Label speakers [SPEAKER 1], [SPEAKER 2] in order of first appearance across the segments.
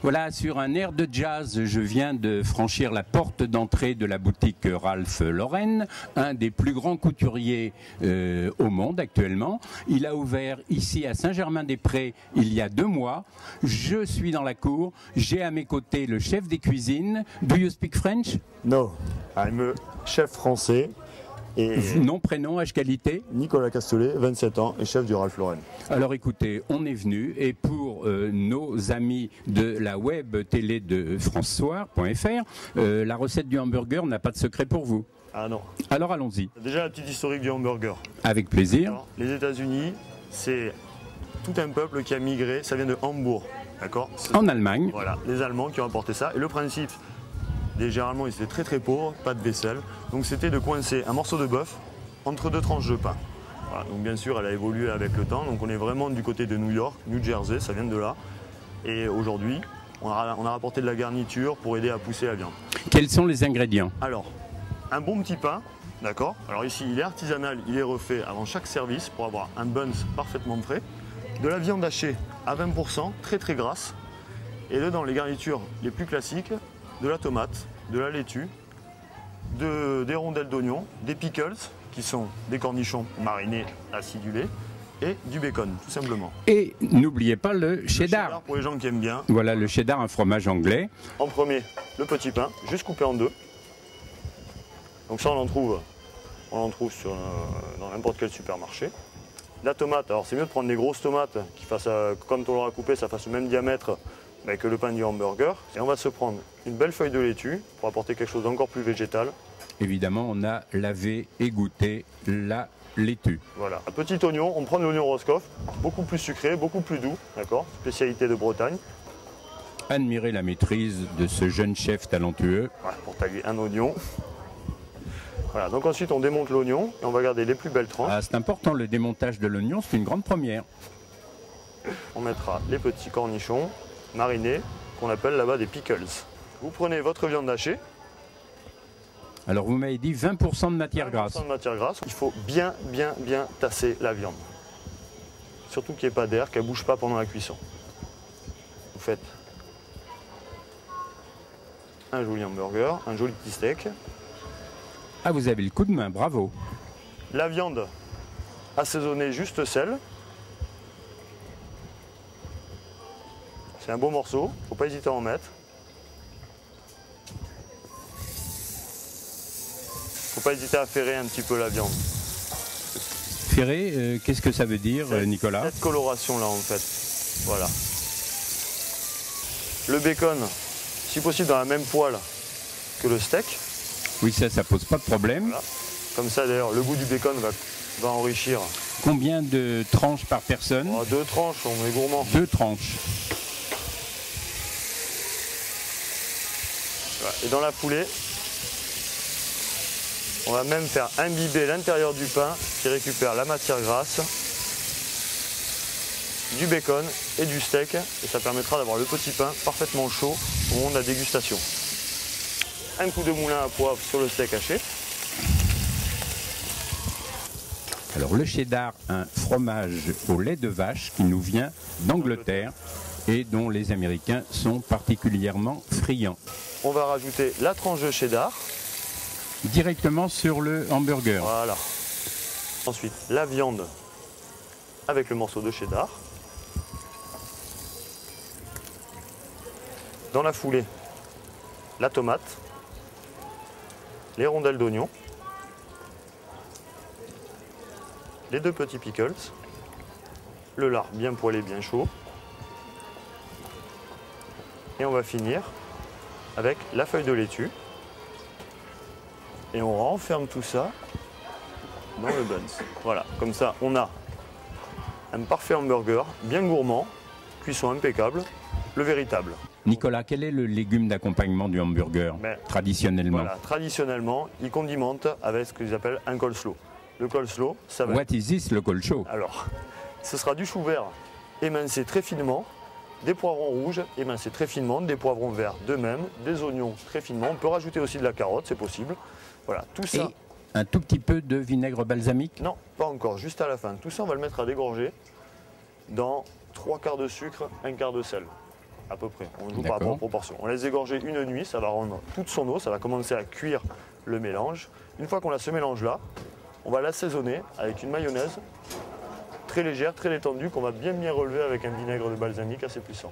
[SPEAKER 1] Voilà, sur un air de jazz, je viens de franchir la porte d'entrée de la boutique Ralph Lauren, un des plus grands couturiers au monde actuellement. Il a ouvert ici à Saint-Germain-des-Prés il y a 2 mois. Je suis dans la cour, j'ai à mes côtés le chef des cuisines. Do you speak French?
[SPEAKER 2] No, I'm a chef français. Et
[SPEAKER 1] nom, prénom, âge, qualité?
[SPEAKER 2] Nicolas Castellet, 27 ans et chef du Ralph Lauren.
[SPEAKER 1] Alors écoutez, on est venu et pour nos amis de la web télé de francesoir.fr, la recette du hamburger n'a pas de secret pour vous.
[SPEAKER 2] Ah non.
[SPEAKER 1] Alors allons-y.
[SPEAKER 2] Déjà la petite historique du hamburger.
[SPEAKER 1] Avec plaisir.
[SPEAKER 2] Alors, les États-Unis, c'est tout un peuple qui a migré, ça vient de Hambourg, d'accord?
[SPEAKER 1] En Allemagne.
[SPEAKER 2] Voilà, les Allemands qui ont apporté ça. Et le principe, généralement ils étaient très très pauvres, pas de vaisselle, donc c'était de coincer un morceau de bœuf entre 2 tranches de pain. Voilà, donc bien sûr elle a évolué avec le temps, donc on est vraiment du côté de New York, New Jersey, ça vient de là. Et aujourd'hui, on a rapporté de la garniture pour aider à pousser la viande.
[SPEAKER 1] Quels sont les ingrédients?
[SPEAKER 2] Alors, un bon petit pain, d'accord? Alors ici il est artisanal, il est refait avant chaque service pour avoir un buns parfaitement frais. De la viande hachée à 20%, très très grasse. Et dedans les garnitures les plus classiques, de la tomate, de la laitue, des rondelles d'oignon, des pickles, qui sont des cornichons marinés acidulés, et du bacon, tout simplement.
[SPEAKER 1] Et n'oubliez pas le cheddar.
[SPEAKER 2] Le cheddar pour les gens qui aiment bien.
[SPEAKER 1] Voilà, le cheddar, un fromage anglais.
[SPEAKER 2] En premier, le petit pain, juste coupé en 2. Donc ça, on en trouve dans n'importe quel supermarché. La tomate, alors c'est mieux de prendre des grosses tomates qui fassent, quand on l'aura coupé, ça fasse le même diamètre que le pain du hamburger. Et on va se prendre une belle feuille de laitue pour apporter quelque chose d'encore plus végétal.
[SPEAKER 1] Évidemment, on a lavé et goûté la laitue.
[SPEAKER 2] Voilà, un petit oignon, on prend de l'oignon Roscoff, beaucoup plus sucré, beaucoup plus doux, d'accord, spécialité de Bretagne.
[SPEAKER 1] Admirez la maîtrise de ce jeune chef talentueux.
[SPEAKER 2] Voilà, pour tailler un oignon. Voilà, donc ensuite on démonte l'oignon et on va garder les plus belles tranches.
[SPEAKER 1] Ah, c'est important, le démontage de l'oignon, c'est une grande première.
[SPEAKER 2] On mettra les petits cornichons marinés, qu'on appelle là-bas des pickles. Vous prenez votre viande hachée.
[SPEAKER 1] Alors vous m'avez dit 20% de matière grasse.
[SPEAKER 2] 20% de matière grasse. Il faut bien tasser la viande. Surtout qu'il n'y ait pas d'air, qu'elle ne bouge pas pendant la cuisson. Vous faites un joli hamburger, un joli petit steak.
[SPEAKER 1] Ah, vous avez le coup de main, bravo.
[SPEAKER 2] La viande assaisonnée juste sel. C'est un beau morceau, il ne faut pas hésiter à en mettre. Il ne faut pas hésiter à ferrer un petit peu la viande.
[SPEAKER 1] Ferrer, qu'est-ce que ça veut dire, Nicolas?
[SPEAKER 2] Cette coloration-là, en fait. Voilà. Le bacon, si possible dans la même poêle que le steak.
[SPEAKER 1] Oui, ça pose pas de problème.
[SPEAKER 2] Voilà. Comme ça, d'ailleurs, le goût du bacon va enrichir.
[SPEAKER 1] Combien de tranches par personne?
[SPEAKER 2] 2 tranches, on est gourmand.
[SPEAKER 1] 2 tranches.
[SPEAKER 2] Voilà. Et dans la foulée, on va même faire imbiber l'intérieur du pain qui récupère la matière grasse, du bacon et du steak. Et ça permettra d'avoir le petit pain parfaitement chaud au moment de la dégustation. Un coup de moulin à poivre sur le steak haché.
[SPEAKER 1] Alors le cheddar, un fromage au lait de vache qui nous vient d'Angleterre et dont les Américains sont particulièrement friands.
[SPEAKER 2] On va rajouter la tranche de cheddar.
[SPEAKER 1] Directement sur le hamburger.
[SPEAKER 2] Voilà. Ensuite, la viande avec le morceau de cheddar. Dans la foulée, la tomate, les rondelles d'oignon, les 2 petits pickles, le lard bien poêlé, bien chaud. Et on va finir avec la feuille de laitue. Et on renferme tout ça dans le buns. Voilà, comme ça on a un parfait hamburger, bien gourmand, cuisson impeccable, le véritable.
[SPEAKER 1] Nicolas, quel est le légume d'accompagnement du hamburger, traditionnellement?
[SPEAKER 2] Voilà, traditionnellement, ils condimentent avec ce qu'ils appellent un coleslaw. Le coleslaw, ça va...
[SPEAKER 1] What is this, le coleslaw?
[SPEAKER 2] Alors, ce sera du chou vert émincé très finement, des poivrons rouges émincés très finement, des poivrons verts de même, des oignons très finement. On peut rajouter aussi de la carotte, c'est possible. Voilà, tout ça.
[SPEAKER 1] Et un tout petit peu de vinaigre balsamique?
[SPEAKER 2] Non, pas encore, juste à la fin. Tout ça, on va le mettre à dégorger dans 3 quarts de sucre, 1 quart de sel. à peu près. On joue par rapport aux proportions. On laisse égorger une nuit, ça va rendre toute son eau, ça va commencer à cuire le mélange. Une fois qu'on a ce mélange-là, on va l'assaisonner avec une mayonnaise très légère, très détendue, qu'on va bien relever avec un vinaigre de balsamique assez puissant.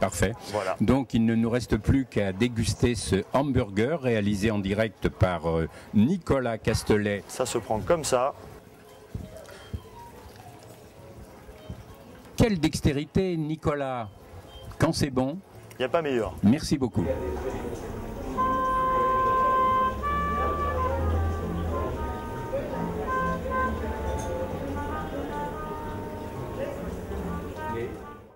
[SPEAKER 1] Parfait.
[SPEAKER 2] Voilà.
[SPEAKER 1] Donc il ne nous reste plus qu'à déguster ce hamburger réalisé en direct par Nicolas Castelet.
[SPEAKER 2] Ça se prend comme ça.
[SPEAKER 1] Quelle dextérité, Nicolas! Quand c'est bon.
[SPEAKER 2] Il n'y a pas meilleur.
[SPEAKER 1] Merci beaucoup.